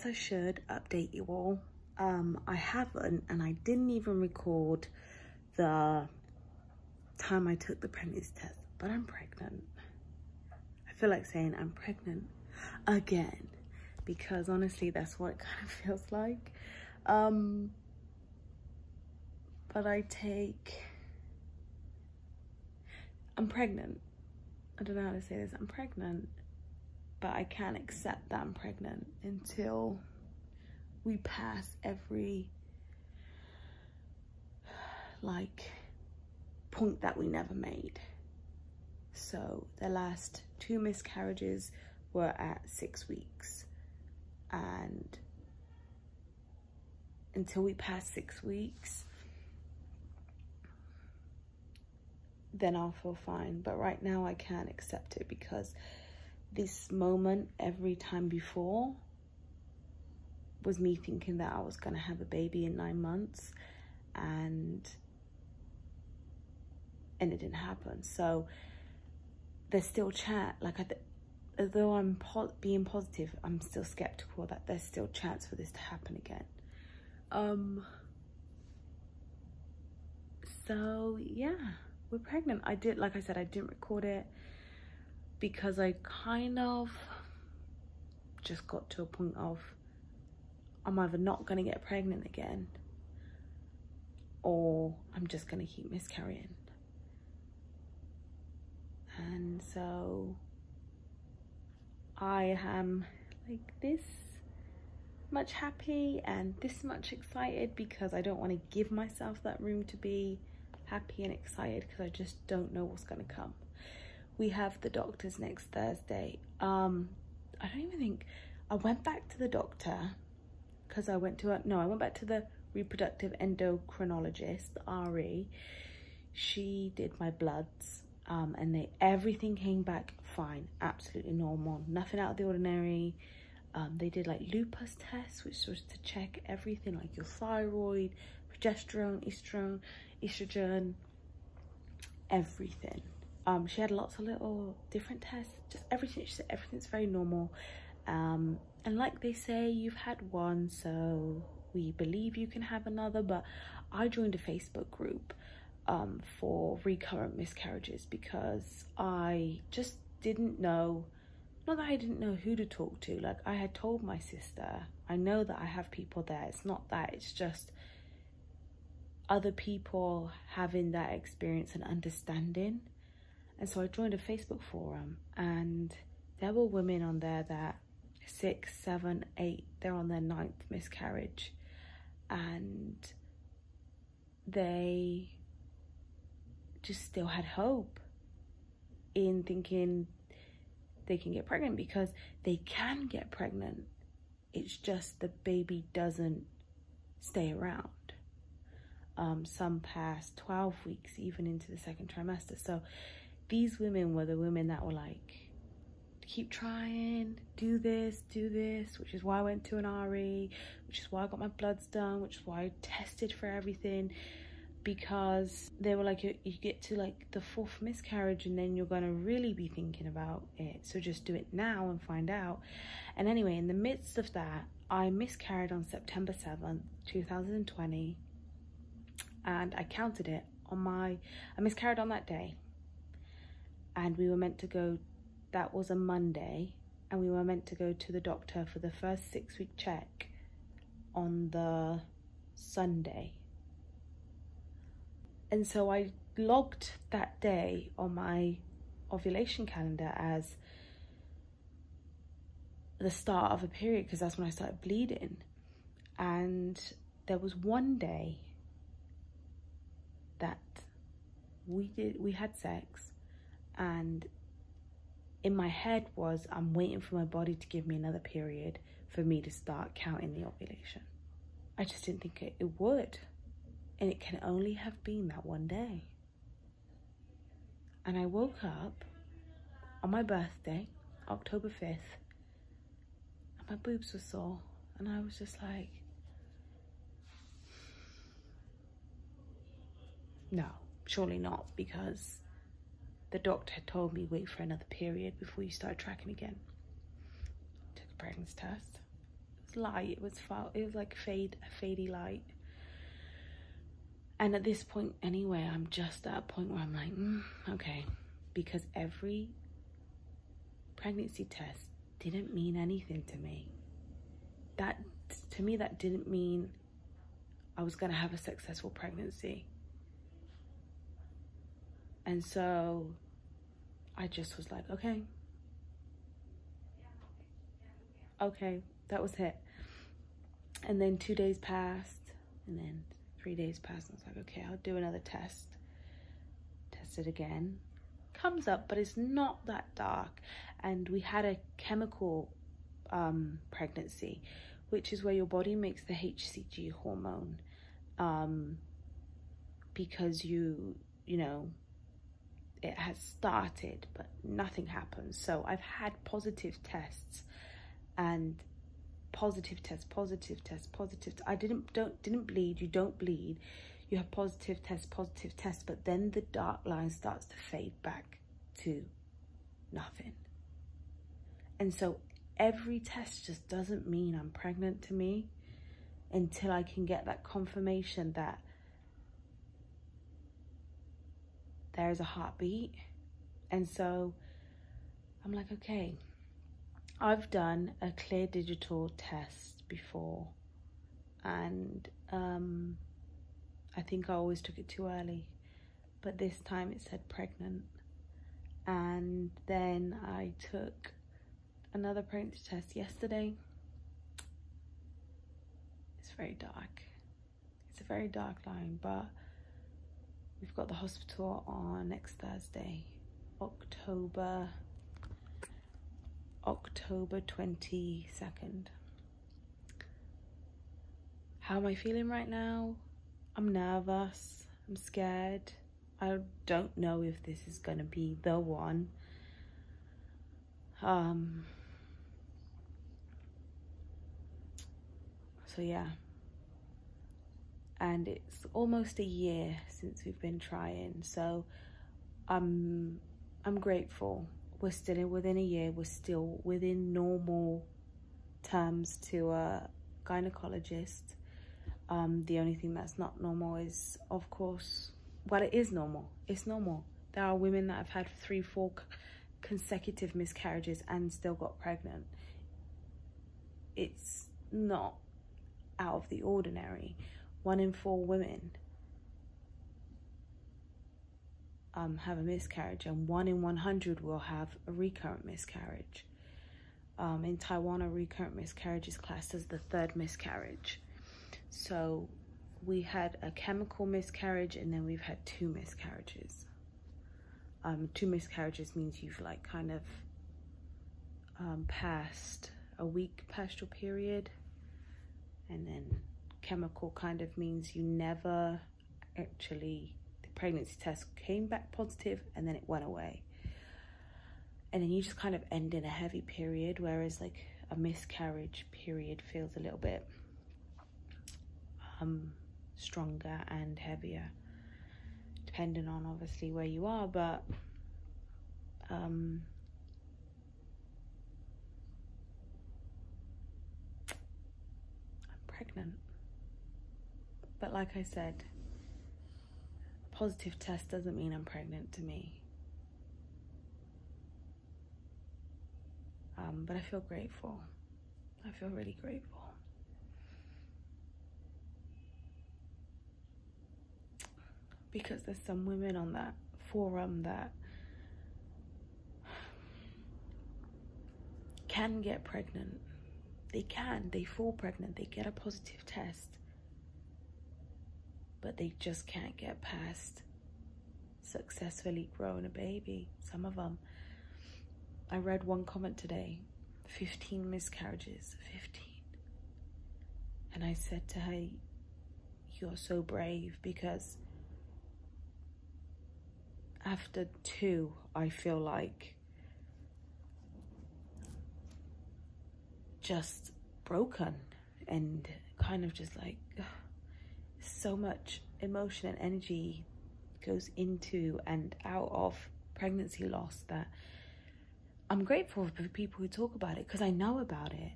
I should update you all. I haven't, and I didn't even record the time I took the pregnancy test, but I'm pregnant. I feel like saying I'm pregnant again, because honestly, that's what it kind of feels like. But I'm pregnant. I don't know how to say this. I'm pregnant, but I can't accept that I'm pregnant until we pass every point that we never made. So the last 2 miscarriages were at 6 weeks, and until we pass 6 weeks, then I'll feel fine. But right now I can't accept it, because this moment every time before was me thinking that I was gonna have a baby in 9 months, and it didn't happen. So there's still although I'm being positive, I'm still skeptical that there's still chance for this to happen again. So yeah, we're pregnant. Like I said, I didn't record it because I kind of just got to a point of I'm either not gonna get pregnant again, or I'm just gonna keep miscarrying. And so I am like this much happy and this much excited, because I don't want to give myself that room to be happy and excited, because I just don't know what's going to come. We have the doctors next Thursday. I went back to the doctor because I went back to the reproductive endocrinologist, the RE. She did my bloods, and everything came back fine, absolutely normal, nothing out of the ordinary. They did like lupus tests, which was to check everything, like your thyroid, progesterone, estrogen, everything. She had lots of little different tests, just everything. She said everything's very normal, and like they say, you've had one, so we believe you can have another. But I joined a Facebook group for recurrent miscarriages, because I just didn't know, not that I didn't know who to talk to. Like, I had told my sister, I know that I have people there. It's not that, it's just other people having that experience and understanding. And so I joined a Facebook forum, and there were women on there that 6, 7, 8, they're on their 9th miscarriage, and they just still had hope in thinking they can get pregnant, because they can get pregnant. It's just the baby doesn't stay around. Some past 12 weeks, even into the 2nd trimester. So these women were the women that were like, keep trying, do this, which is why I went to an RE, which is why I got my bloods done, which is why I tested for everything. Because they were like, you get to like the 4th miscarriage and then you're gonna really be thinking about it, so just do it now and find out. And anyway, in the midst of that, I miscarried on September 7th, 2020, and I counted it on I miscarried on that day, and we were meant to go, that was a Monday, and we were meant to go to the doctor for the first 6-week check on the Sunday. And so I logged that day on my ovulation calendar as the start of a period, because that's when I started bleeding. And there was one day that we had sex, and in my head was, I'm waiting for my body to give me another period for me to start counting the ovulation. I just didn't think it would. And it can only have been that one day. And I woke up on my birthday, October 5th, and my boobs were sore. And I was just like, no, surely not, because the doctor had told me wait for another period before you start tracking again. Took a pregnancy test. It was light. It was like fadey light. And at this point anyway, I'm just at a point where I'm like, okay, because every pregnancy test didn't mean anything to me. To me, that didn't mean I was gonna have a successful pregnancy. And so I just was like, okay, that was it. And then 2 days passed, and then 3 days passed, and I was like, okay, I'll do another test. Test it again. Comes up, but it's not that dark. And we had a chemical pregnancy, which is where your body makes the HCG hormone, because you know, it has started, but nothing happens. So I've had positive tests, and positive test. I didn't bleed. You don't bleed. You have positive test, but then the dark line starts to fade back to nothing. And so every test just doesn't mean I'm pregnant to me until I can get that confirmation that there's a heartbeat. And so I'm like, okay, I've done a clear digital test before, and I think I always took it too early, but this time it said pregnant. And then I took another pregnancy test yesterday. It's very dark. It's a very dark line, but we've got the hospital on next Thursday, October 22nd. How am I feeling right now? I'm nervous. I'm scared. I don't know if this is gonna be the one. So yeah. And it's almost a year since we've been trying, so I'm grateful. We're still within a year. We're still within normal terms to a gynecologist. The only thing that's not normal is, of course, well, it is normal. It's normal. There are women that have had 3-4 consecutive miscarriages and still got pregnant. It's not out of the ordinary. 1 in 4 women have a miscarriage, and 1 in 100 will have a recurrent miscarriage. In Taiwan, a recurrent miscarriage is classed as the 3rd miscarriage. So we had a chemical miscarriage, and then we've had 2 miscarriages. 2 miscarriages means you've like kind of passed a week past your period, and then chemical kind of means you never actually, the pregnancy test came back positive and then it went away, and then you just kind of end in a heavy period, whereas like a miscarriage period feels a little bit stronger and heavier, depending on obviously where you are. But I'm pregnant. But like I said, positive test doesn't mean I'm pregnant to me. But I feel grateful. I feel really grateful. Because there's some women on that forum that can get pregnant. They fall pregnant, they get a positive test, but they just can't get past successfully growing a baby. Some of them. I read one comment today, 15 miscarriages, 15. And I said to her, you're so brave, because after 2, I feel like just broken and kind of just like so much emotion and energy goes into and out of pregnancy loss that I'm grateful for people who talk about it, because I know about it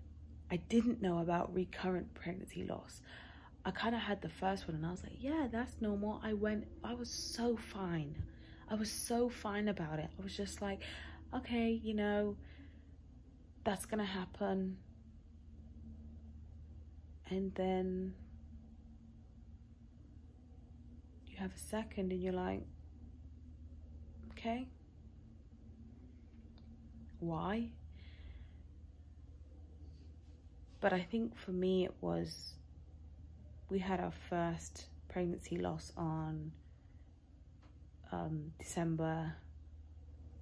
I didn't know about recurrent pregnancy loss. I kind of had the first one and I was like, yeah, that's normal. I was so fine. I was so fine about it. I was just like, okay, you know, that's gonna happen. And then you have a second and you're like, okay, why? But I think for me it was, we had our first pregnancy loss on December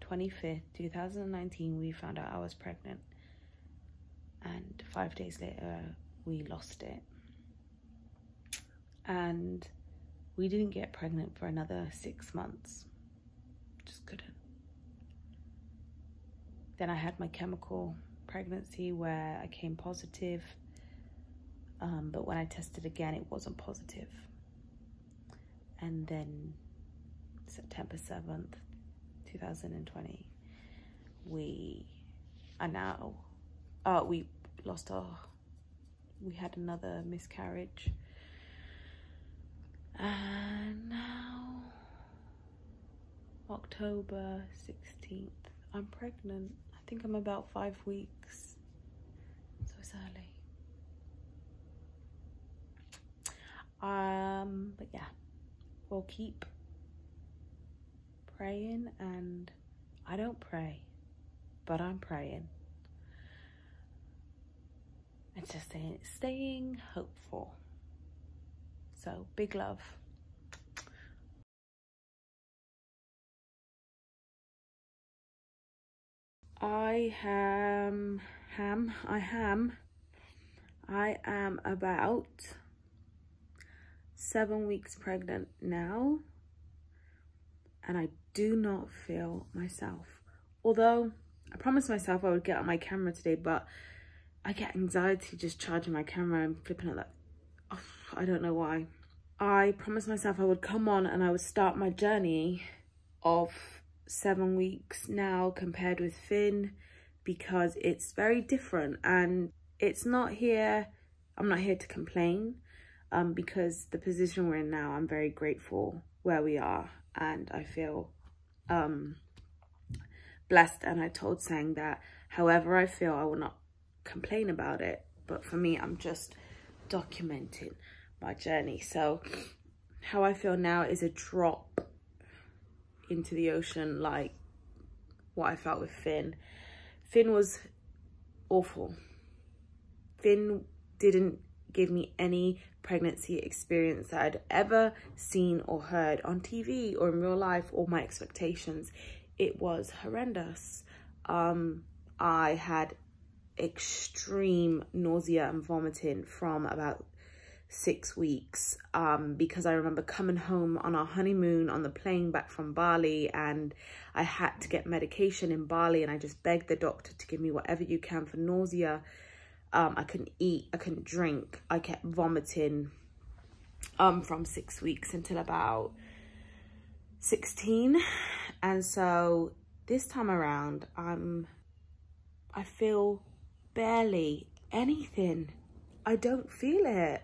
25th, 2019. We found out I was pregnant, and 5 days later we lost it. And we didn't get pregnant for another 6 months. Just couldn't. Then I had my chemical pregnancy where I came positive. But when I tested again, it wasn't positive. And then September 7th, 2020, we had another miscarriage. And now, October 16th, I'm pregnant. I think I'm about 5 weeks. So it's early. But yeah, we'll keep praying, and I don't pray, but I'm praying. It's just staying hopeful. So big love. I am about 7 weeks pregnant now, and I do not feel myself. Although I promised myself I would get on my camera today, but I get anxiety just charging my camera and flipping it like, oh, I don't know why. I promised myself I would come on and I would start my journey of 7 weeks now compared with Finn, because it's very different. And it's not here, I'm not here to complain, because the position we're in now, I'm very grateful where we are, and I feel blessed. And I told Sang that however I feel, I will not complain about it. But for me, I'm just documenting my journey. So how I feel now is a drop into the ocean, like what I felt with Finn. Finn was awful. Finn didn't give me any pregnancy experience that I'd ever seen or heard on TV or in real life, or my expectations. It was horrendous. I had extreme nausea and vomiting from about 6 weeks, because I remember coming home on our honeymoon on the plane back from Bali, and I had to get medication in Bali, and I just begged the doctor to give me whatever you can for nausea. I couldn't eat, I couldn't drink, I kept vomiting from 6 weeks until about 16. And so this time around, I feel barely anything. I don't feel it.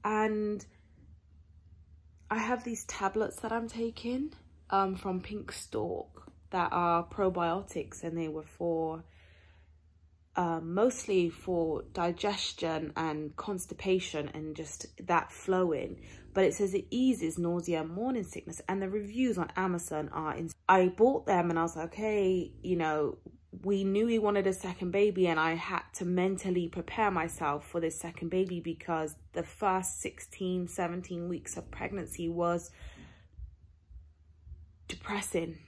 And I have these tablets that I'm taking from Pink Stork that are probiotics, and they were for mostly for digestion and constipation and just that flowing. But it says it eases nausea and morning sickness, and the reviews on Amazon are I bought them and I was like, okay, you know, we knew we wanted a second baby, and I had to mentally prepare myself for this second baby, because the first 16, 17 weeks of pregnancy was depressing.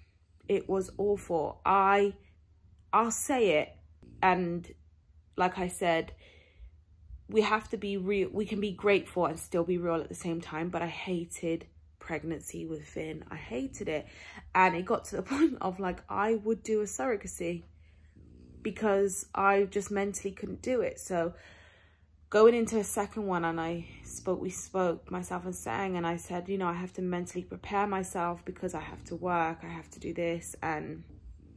It was awful. I'll say it. And like I said, we have to be real. We can be grateful and still be real at the same time. But I hated pregnancy with Finn. I hated it. And it got to the point of like, I would do a surrogacy because I just mentally couldn't do it. So going into a second one, and we spoke, myself and Sang, and I said, you know, I have to mentally prepare myself because I have to work, I have to do this, and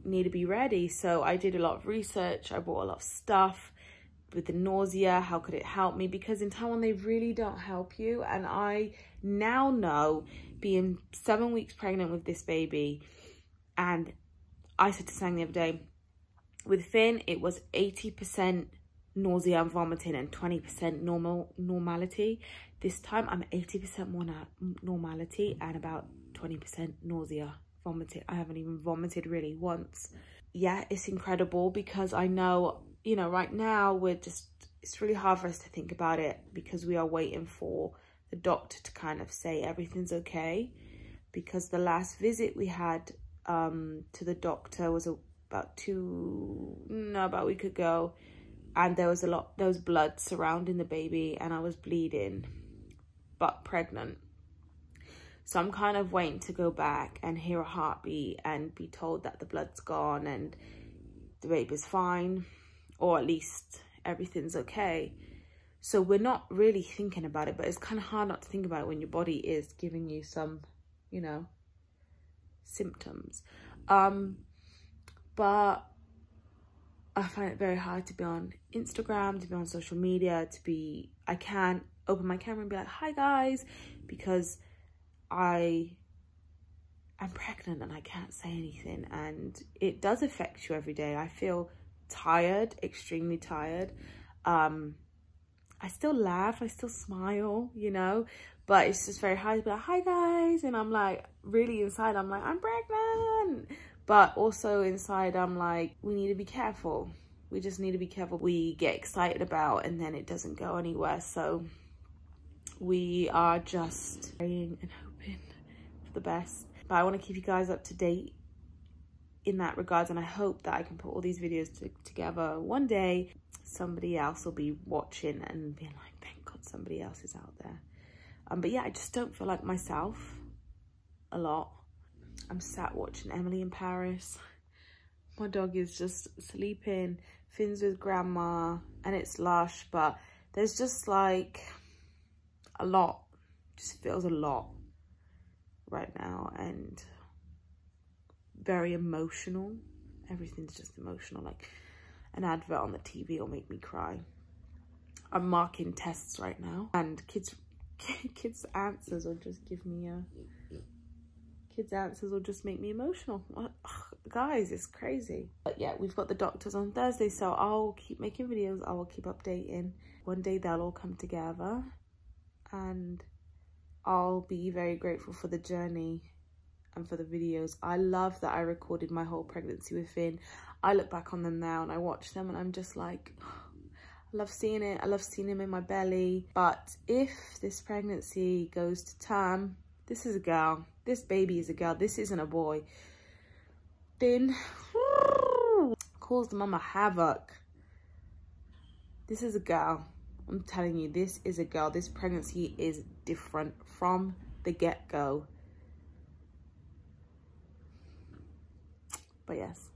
need to be ready. So I did a lot of research, I bought a lot of stuff, with the nausea, how could it help me? Because in Taiwan, they really don't help you. And I now know, being 7 weeks pregnant with this baby, and I said to Sang the other day, with Finn, it was 80% nausea and vomiting and 20% normality. This time I'm 80% more normality and about 20% nausea, vomiting. I haven't even vomited really once. Yeah, it's incredible, because I know, you know, right now it's really hard for us to think about it, because we are waiting for the doctor to kind of say everything's okay. Because the last visit we had to the doctor was about a week ago, and there was blood surrounding the baby, and I was bleeding but pregnant. So I'm kind of waiting to go back and hear a heartbeat and be told that the blood's gone and the baby's fine, or at least everything's okay. So we're not really thinking about it, but it's kind of hard not to think about it when your body is giving you some, you know, symptoms. But I find it very hard to be on Instagram, to be on social media, I can't open my camera and be like, hi guys, because I am pregnant and I can't say anything, and it does affect you every day. I feel tired, extremely tired. I still laugh, I still smile, you know, but it's just very hard to be like, hi guys, and I'm like, really inside, I'm like, I'm pregnant. But also inside, I'm like, we need to be careful. We just need to be careful. We get excited about, and then it doesn't go anywhere. So we are just praying and hoping for the best. But I want to keep you guys up to date in that regards, and I hope that I can put all these videos together one day. Somebody else will be watching and being like, thank God somebody else is out there. But yeah, I just don't feel like myself a lot. I'm sat watching Emily in Paris. My dog is just sleeping. Finn's with grandma, and it's lush, but there's just like a lot. Just feels a lot right now, and very emotional. Everything's just emotional. Like an advert on the TV will make me cry. I'm marking tests right now, and kids' answers will just give me a... Kids' answers will just make me emotional. Ugh, guys, it's crazy. But yeah, we've got the doctors on Thursday, so I'll keep making videos. I will keep updating. One day they'll all come together, and I'll be very grateful for the journey and for the videos. I love that I recorded my whole pregnancy with Finn. I look back on them now and I watch them and I'm just like, I love seeing it. I love seeing him in my belly. But if this pregnancy goes to term, this is a girl. This baby is a girl. This isn't a boy. Finn calls the mama havoc. This is a girl. I'm telling you, this is a girl. This pregnancy is different from the get-go. But yes,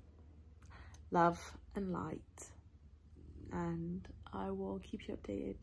love and light. And I will keep you updated.